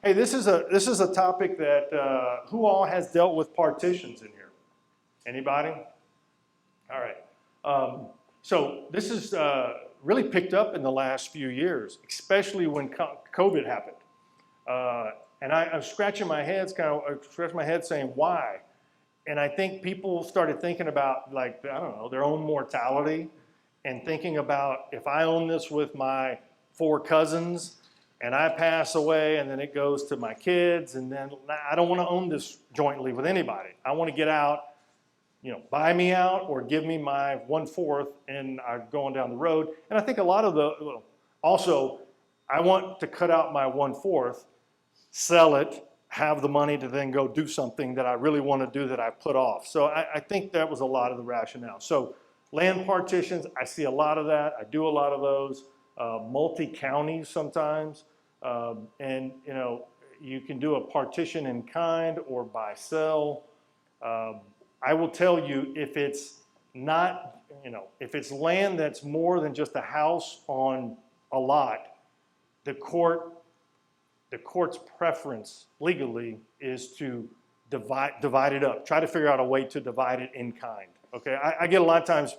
Hey, this is a topic that who all has dealt with partitions in here? Anybody? All right. So this is really picked up in the last few years, especially when COVID happened. And I'm scratching my head, saying why. And I think people started thinking about, like, I don't know, their own mortality, and thinking about, if I own this with my 4 cousins and I pass away and then it goes to my kids, and then I don't want to own this jointly with anybody. I want to get out, buy me out or give me my 1/4 and I'm going down the road. And I think a lot of also, I want to cut out my 1/4, sell it, have the money to then go do something that I really want to do that I put off. So I think that was a lot of the rationale. So land partitions, I see a lot of that. I do a lot of those. Multi-counties sometimes. And you can do a partition in kind or by sell. I will tell you, if it's not, if it's land that's more than just a house on a lot, the court's preference legally is to divide it up. Try to figure out a way to divide it in kind. Okay, I get a lot of times,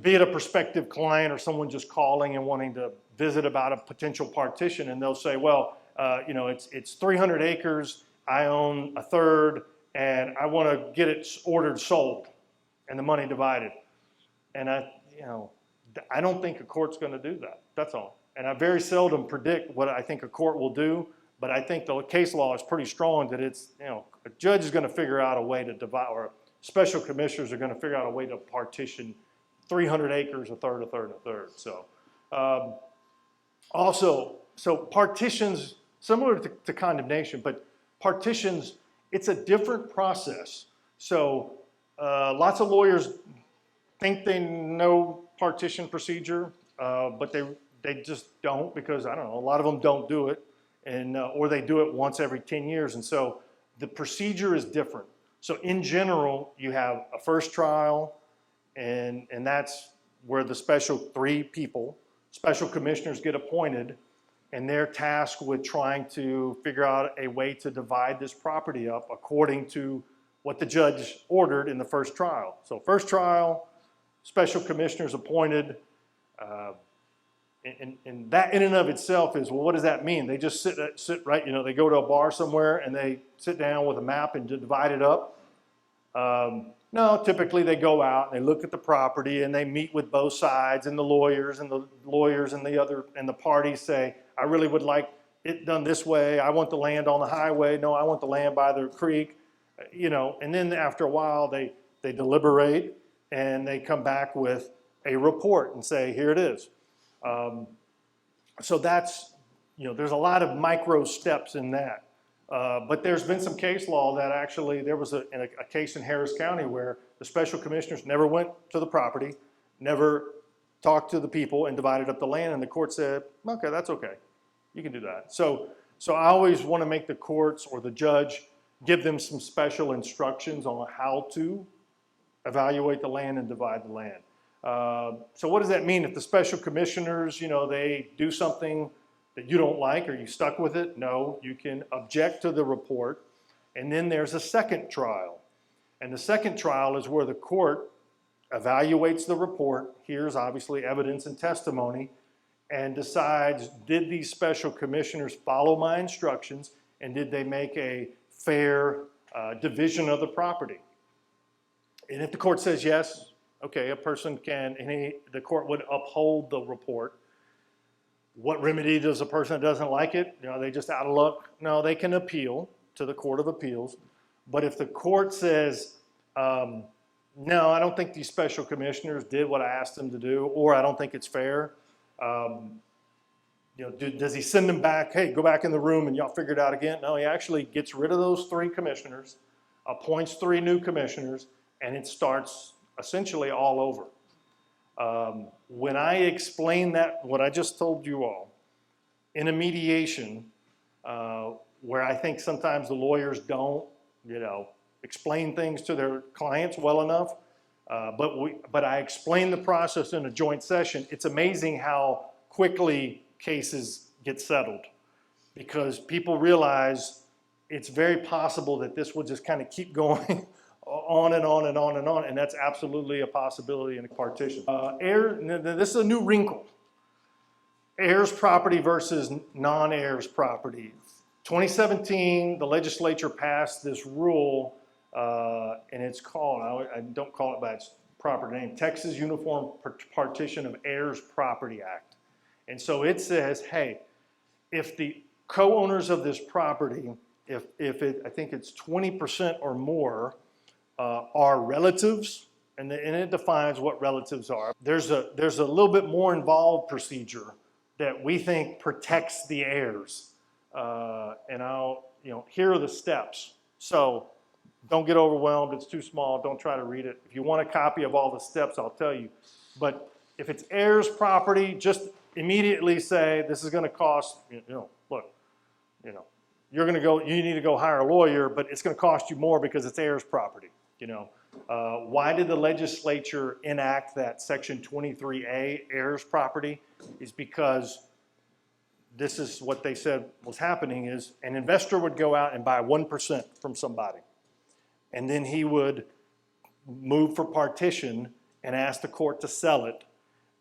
be it a prospective client or someone just calling and wanting to visit about a potential partition, and they'll say, well, it's 300 acres, I own 1/3, and I want to get it ordered sold and the money divided. And I don't think a court's going to do that. That's all. And I very seldom predict what I think a court will do, but I think the case law is pretty strong that it's, a judge is going to figure out a way to divide, or special commissioners are going to figure out a way to partition 300 acres, 1/3, 1/3, 1/3. So so partitions, similar to condemnation, but partitions, it's a different process. So lots of lawyers think they know partition procedure, but they just don't, because, I don't know, a lot of them don't do it, and or they do it once every 10 years. And so the procedure is different. So in general, you have a first trial, and that's where the special 3 people, special commissioners, get appointed, and they're tasked with trying to figure out a way to divide this property up according to what the judge ordered in the first trial. So first trial, special commissioners appointed, and that in and of itself is, well, what does that mean? They just sit right, they go to a bar somewhere and they sit down with a map and divide it up? No, typically they go out and they look at the property and they meet with both sides, and the lawyers and the parties say, I really would like it done this way. I want the land on the highway. No, I want the land by the creek. And then after a while they deliberate and they come back with a report and say, here it is. So that's, there's a lot of micro steps in that. But there's been some case law that actually, there was a case in Harris County where the special commissioners never went to the property, never talked to the people, and divided up the land, and the court said, okay, that's okay. You can do that. So I always want to make the courts or the judge give them some special instructions on how to evaluate the land and divide the land. So what does that mean if the special commissioners, they do something that you don't like, or you stuck with it? No, you can object to the report, and then there's a second trial. And the second trial is where the court evaluates the report, hears obviously evidence and testimony, and decides, did these special commissioners follow my instructions, and did they make a fair division of the property? And if the court says yes, okay, a person can, the court would uphold the report. What remedy does a person that doesn't like it? Are they just out of luck? No, they can appeal to the Court of Appeals. But if the court says, no, I don't think these special commissioners did what I asked them to do, or I don't think it's fair, does he send them back, hey, go back in the room and y'all figure it out again? No, he actually gets rid of those 3 commissioners, appoints 3 new commissioners, and it starts essentially all over. When I explain that, what I just told you all, in a mediation, where I think sometimes the lawyers don't, explain things to their clients well enough, but I explain the process in a joint session, it's amazing how quickly cases get settled. because people realize it's very possible that this will just kind of keep going on and on and on and on, and that's absolutely a possibility in a partition. This is a new wrinkle. Heirs property versus non-heirs property. 2017, the legislature passed this rule, and it's called, I don't call it by its proper name, Texas Uniform Partition of Heirs Property Act. And so it says, hey, if the co-owners of this property, if I think it's 20% or more, are relatives, and it defines what relatives are. There's a little bit more involved procedure that we think protects the heirs. And here are the steps. So don't get overwhelmed, it's too small, don't try to read it. If you want a copy of all the steps, I'll tell you. But if it's heirs property, just immediately say, this is gonna cost, look, you're gonna go, you need to go hire a lawyer, but it's gonna cost you more because it's heirs property, Why did the legislature enact that section 23A, heirs property? Is because this is what they said was happening is an investor would go out and buy 1% from somebody. And then he would move for partition and ask the court to sell it.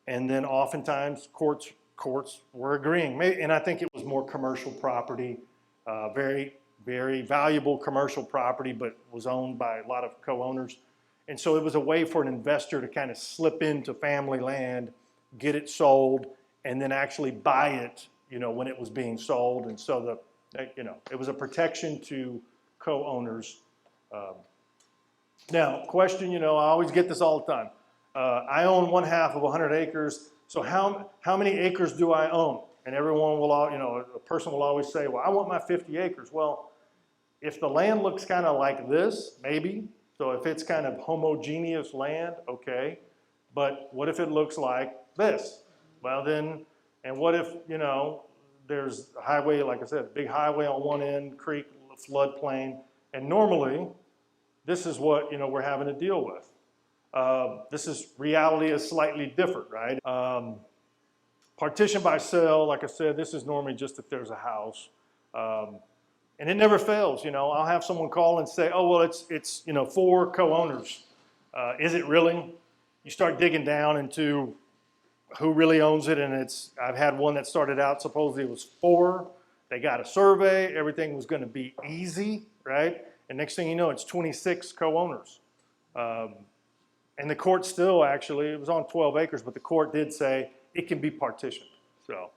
And then oftentimes courts were agreeing. And I think it was more commercial property, very, very valuable commercial property, but was owned by a lot of co-owners. And so it was a way for an investor to kind of slip into family land, get it sold, and then actually buy it, when it was being sold. And so it was a protection to co-owners. Now, question, I always get this all the time. I own 1/2 of 100 acres, so how many acres do I own? And everyone will, a person will always say, well, I want my 50 acres. Well, if the land looks kind of like this, maybe. So if it's kind of homogeneous land, okay. But what if it looks like this? Well then, and what if, there's a highway, like I said, big highway on one end, creek, floodplain, and normally, this is what, we're having to deal with. Reality is slightly different, right? Partition by sale, like I said, this is normally just if there's a house. And it never fails, I'll have someone call and say, oh, well, it's 4 co-owners. Is it really? You start digging down into who really owns it, and I've had one that started out, supposedly it was 4. They got a survey, everything was gonna be easy, right? And next thing you know, it's 26 co-owners. And the court still actually, it was on 12 acres, but the court did say it can be partitioned, so.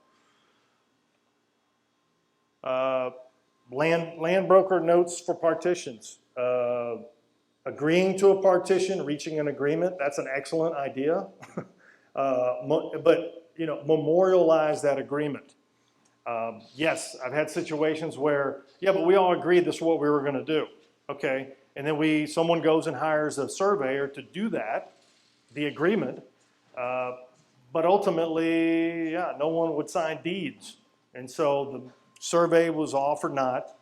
Land broker notes for partitions. Agreeing to a partition, reaching an agreement, that's an excellent idea. But memorialize that agreement. Yes, I've had situations where, yeah, but we all agreed this is what we were gonna do, okay? And then someone goes and hires a surveyor to do that, the agreement, but ultimately, yeah, no one would sign deeds. And so the survey was all for naught,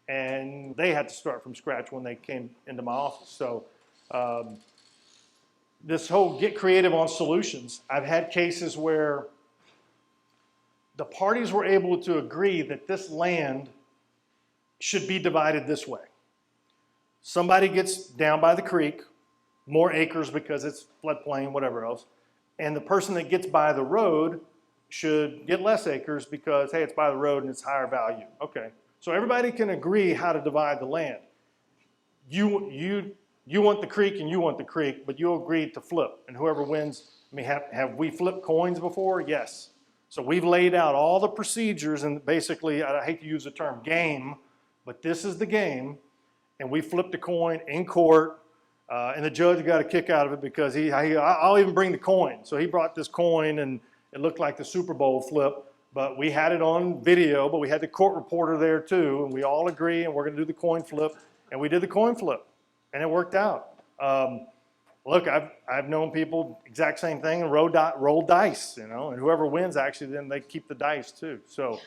and they had to start from scratch when they came into my office. So this whole get creative on solutions, I've had cases where the parties were able to agree that this land should be divided this way. Somebody gets down by the creek, more acres because it's floodplain, whatever else, and the person that gets by the road should get less acres because, hey, it's by the road and it's higher value. Okay, so everybody can agree how to divide the land. You want the creek and you want the creek, but you agreed to flip, and whoever wins, have we flipped coins before? Yes. So we've laid out all the procedures, and basically, I hate to use the term game, but this is the game, and we flipped a coin in court, and the judge got a kick out of it because I'll even bring the coin. So he brought this coin, and it looked like the Super Bowl flip, but we had it on video, but we had the court reporter there too, and we all agree, and we're gonna do the coin flip, and we did the coin flip, and it worked out. Look, I've known people, exact same thing, and roll dice, and whoever wins, actually, then they keep the dice too. So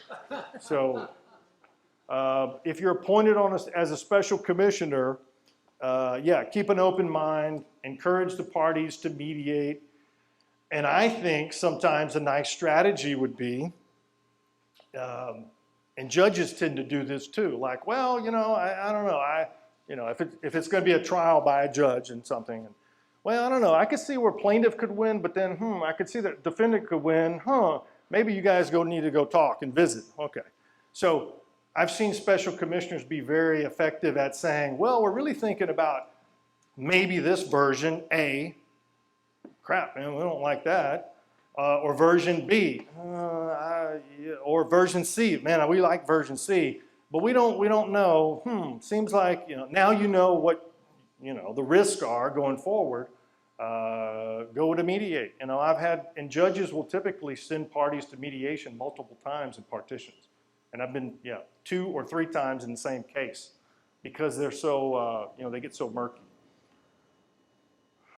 if you're appointed as a special commissioner, yeah, keep an open mind, encourage the parties to mediate, and I think sometimes a nice strategy would be And judges tend to do this too. Like, well, I don't know. If it's going to be a trial by a judge and something, and, well, I don't know. I could see where plaintiff could win, but then, I could see that defendant could win. Maybe you guys need to go talk and visit. Okay. So I've seen special commissioners be very effective at saying, well, we're really thinking about maybe this version A. Crap, man, we don't like that. Or version B, or version C. Man, we like version C, but we don't know. Seems like now you know what the risks are going forward. Go to mediate. I've had, and judges will typically send parties to mediation multiple times in partitions, and I've been 2 or 3 times in the same case because they're so they get so murky.